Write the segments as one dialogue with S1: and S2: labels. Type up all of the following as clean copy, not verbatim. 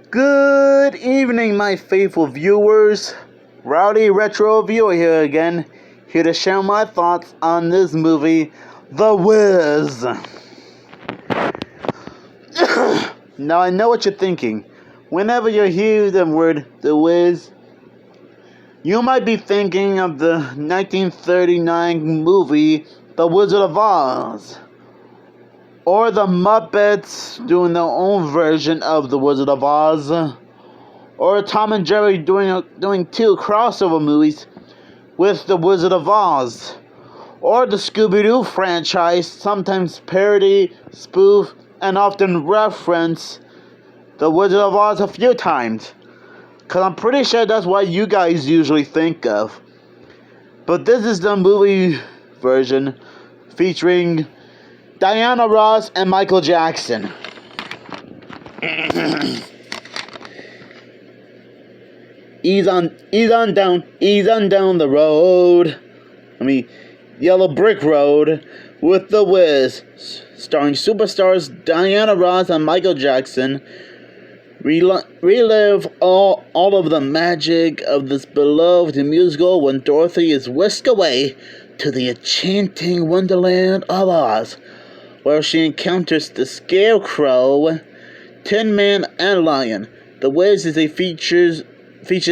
S1: Good evening, my faithful viewers. Rowdy Retro Viewer here again, here to share my thoughts on this movie, The Wiz. Now, I know what you're thinking. Whenever you hear the word The Wiz, you might be thinking of the 1939 movie, The Wizard of Oz. Or the Muppets doing their own version of The Wizard of Oz. Or Tom and Jerry doing two crossover movies with The Wizard of Oz. Or the Scooby-Doo franchise sometimes parody, spoof, and often reference The Wizard of Oz a few times. Because I'm pretty sure that's what you guys usually think of. But this is the movie version featuring Diana Ross and Michael Jackson. Ease on down the road. Yellow Brick Road with The Wiz, starring superstars Diana Ross and Michael Jackson. Relive all of the magic of this beloved musical when Dorothy is whisked away to the enchanting wonderland of Oz, where she encounters the Scarecrow, Tin Man, and Lion. The Wiz features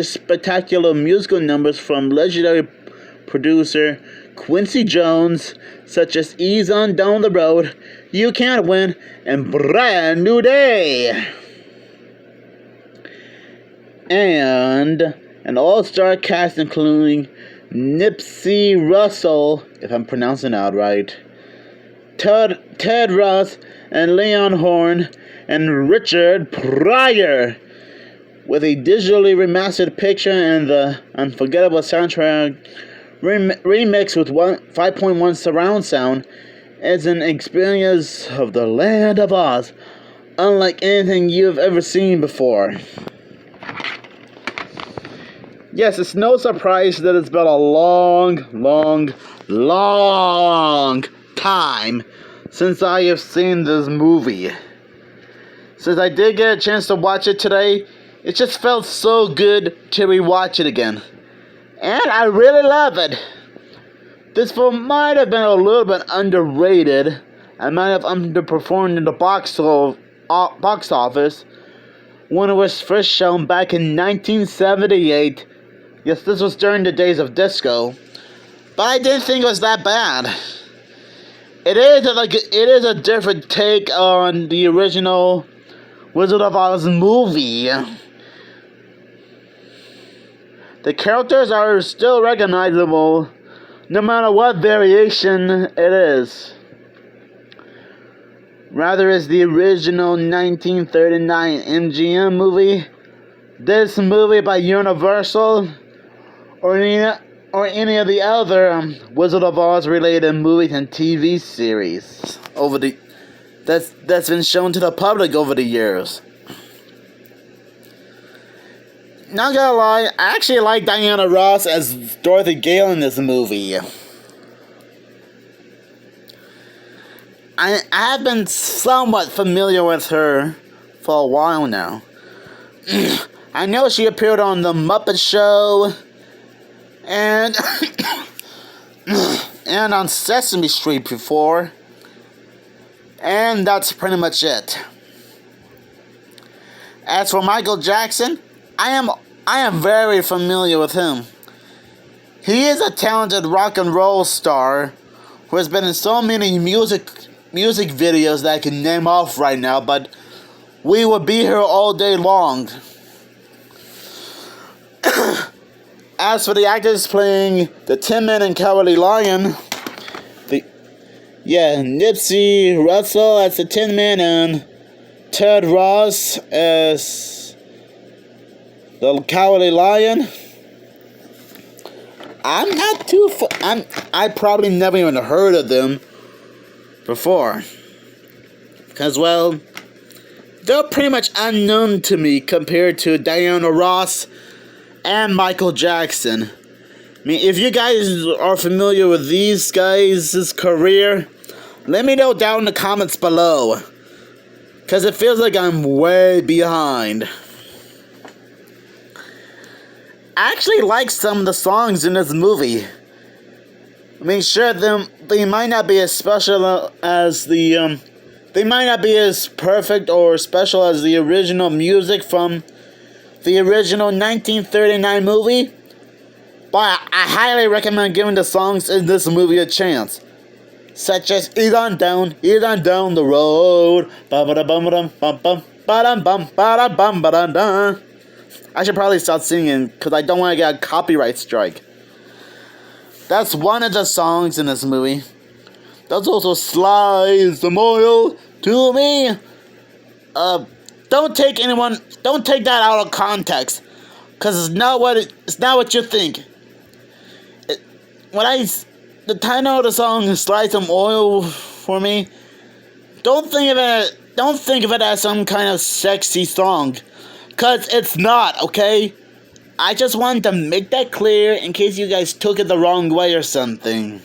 S1: spectacular musical numbers from legendary producer Quincy Jones, such as Ease On Down the Road, You Can't Win, and Brand New Day. And an all-star cast including Nipsey Russell, if I'm pronouncing that right, Ted Ross, and Leon Horn, and Richard Pryor, with a digitally remastered picture and the unforgettable soundtrack remixed with 5.1 surround sound. It's an experience of the land of Oz, unlike anything you've ever seen before. Yes, it's no surprise that it's been a long time since I have seen this movie. Since I did get a chance to watch it today, it just felt so good to rewatch it again. And I really love it. This film might have been a little bit underrated and might have underperformed in the box office when it was first shown back in 1978. Yes, this was during the days of disco. But I didn't think it was that bad. It is a different take on the original Wizard of Oz movie. The characters are still recognizable, no matter what variation it is. Rather as the original 1939 MGM movie, this movie by Universal, or any of the other Wizard of Oz related movies and TV series that's been shown to the public over the years. Not gonna lie, I actually like Diana Ross as Dorothy Gale in this movie. I have been somewhat familiar with her for a while now. I know she appeared on The Muppet Show and and on Sesame Street before. And that's pretty much it. As for Michael Jackson, I am very familiar with him. He is a talented rock and roll star who has been in so many music videos that I can name off right now, but we would be here all day long. As for the actors playing the Tin Man and Cowardly Lion, Nipsey Russell as the Tin Man and Ted Ross as the Cowardly Lion. I probably never even heard of them before. Because, well, they're pretty much unknown to me compared to Diana Ross and Michael Jackson. If you guys are familiar with these guys' career, let me know down in the comments below. Because it feels like I'm way behind. I actually like some of the songs in this movie. I mean, sure, they might not be as special as the, they might not be as perfect or special as the original music from the original 1939 movie, but I highly recommend giving the songs in this movie a chance. Such as Ease on Down the Road. I should probably stop singing because I don't want to get a copyright strike. That's one of the songs in this movie. There's also Slice Some Oil to Me. Don't take that out of context, because it's not what you think. The title of the song is Slide Some Oil for Me. Don't think of it as some kind of sexy song, because it's not, okay? I just wanted to make that clear in case you guys took it the wrong way or something.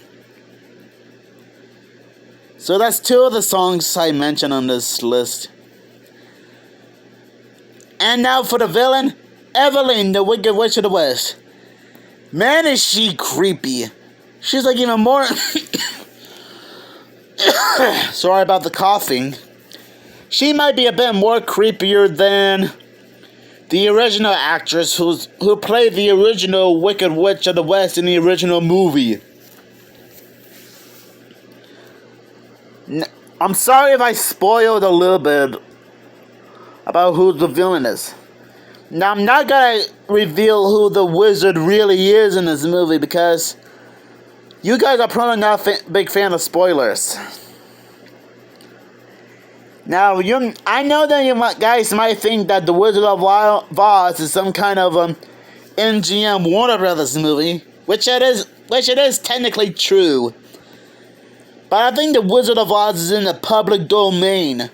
S1: So that's two of the songs I mentioned on this list. And now for the villain, Evelyn, the Wicked Witch of the West. Man, is she creepy. She's like even more... Sorry about the coughing. She might be a bit more creepier than the original actress who played the original Wicked Witch of the West in the original movie. I'm sorry if I spoiled a little bit about who the villain is. Now, I'm not gonna reveal who the wizard really is in this movie because you guys are probably not a big fan of spoilers. Now, I know that you guys might think that the Wizard of Oz is some kind of MGM Warner Brothers movie, which it is technically true. But I think the Wizard of Oz is in the public domain,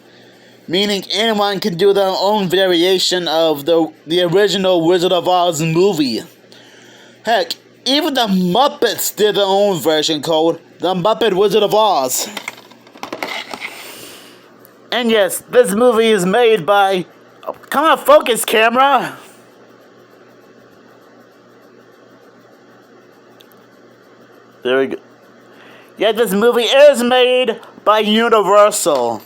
S1: meaning anyone can do their own variation of the original Wizard of Oz movie. Heck, even the Muppets did their own version called The Muppet Wizard of Oz. And yes, this movie is made by... Oh, come on, focus, camera! There we go. Yeah, this movie is made by Universal.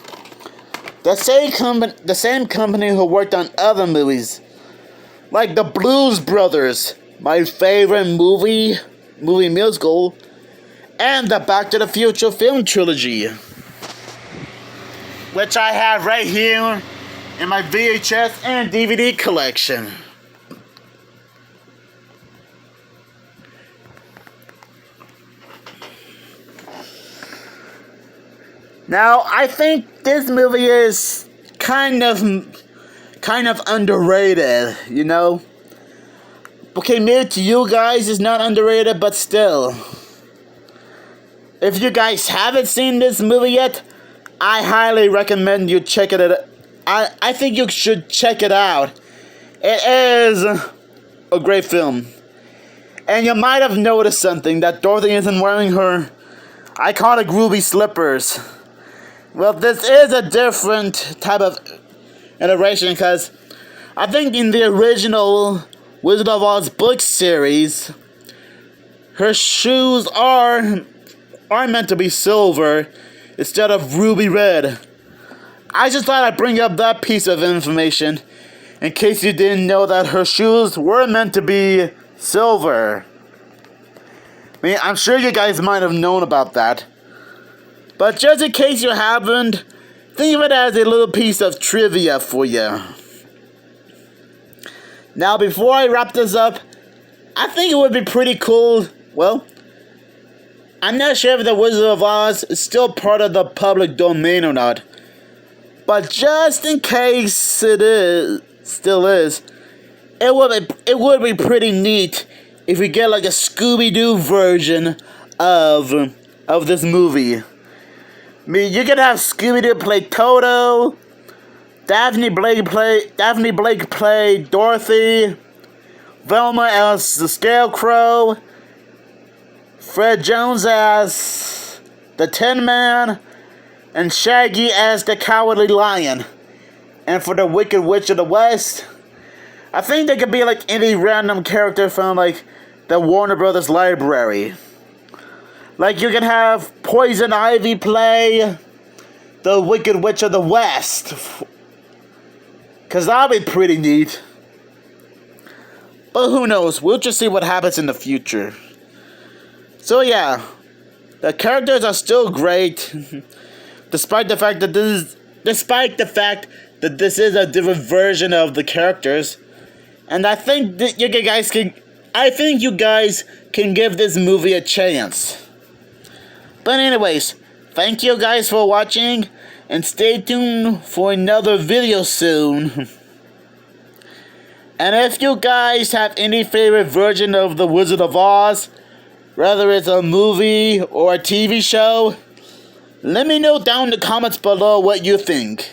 S1: The same company who worked on other movies, like The Blues Brothers, my favorite movie musical, and the Back to the Future film trilogy, which I have right here in my VHS and DVD collection. Now, I think this movie is kind of underrated, you know? Okay, maybe to you guys it's not underrated, but still. If you guys haven't seen this movie yet, I highly recommend you check it out. I think you should check it out. It is a great film. And you might have noticed something, that Dorothy isn't wearing her iconic ruby slippers. Well, this is a different type of iteration because I think in the original Wizard of Oz book series, her shoes are meant to be silver instead of ruby red. I just thought I'd bring up that piece of information in case you didn't know that her shoes were meant to be silver. I mean, I'm sure you guys might have known about that. But just in case you haven't, think of it as a little piece of trivia for you. Now, before I wrap this up, I think it would be pretty cool. Well, I'm not sure if the Wizard of Oz is still part of the public domain or not. But just in case still is, it would be pretty neat if we get like a Scooby-Doo version of this movie. I mean, you could have Scooby-Doo play Toto, Daphne Blake play Dorothy, Velma as the Scarecrow, Fred Jones as the Tin Man, and Shaggy as the Cowardly Lion. And for the Wicked Witch of the West, I think they could be like any random character from like the Warner Brothers library. Like you can have Poison Ivy play the Wicked Witch of the West. Cause that'll be pretty neat. But who knows? We'll just see what happens in the future. So yeah, the characters are still great, despite the fact that this is a different version of the characters. And I think that you guys can give this movie a chance. But anyways, thank you guys for watching, and stay tuned for another video soon. And if you guys have any favorite version of The Wizard of Oz, whether it's a movie or a TV show, let me know down in the comments below what you think.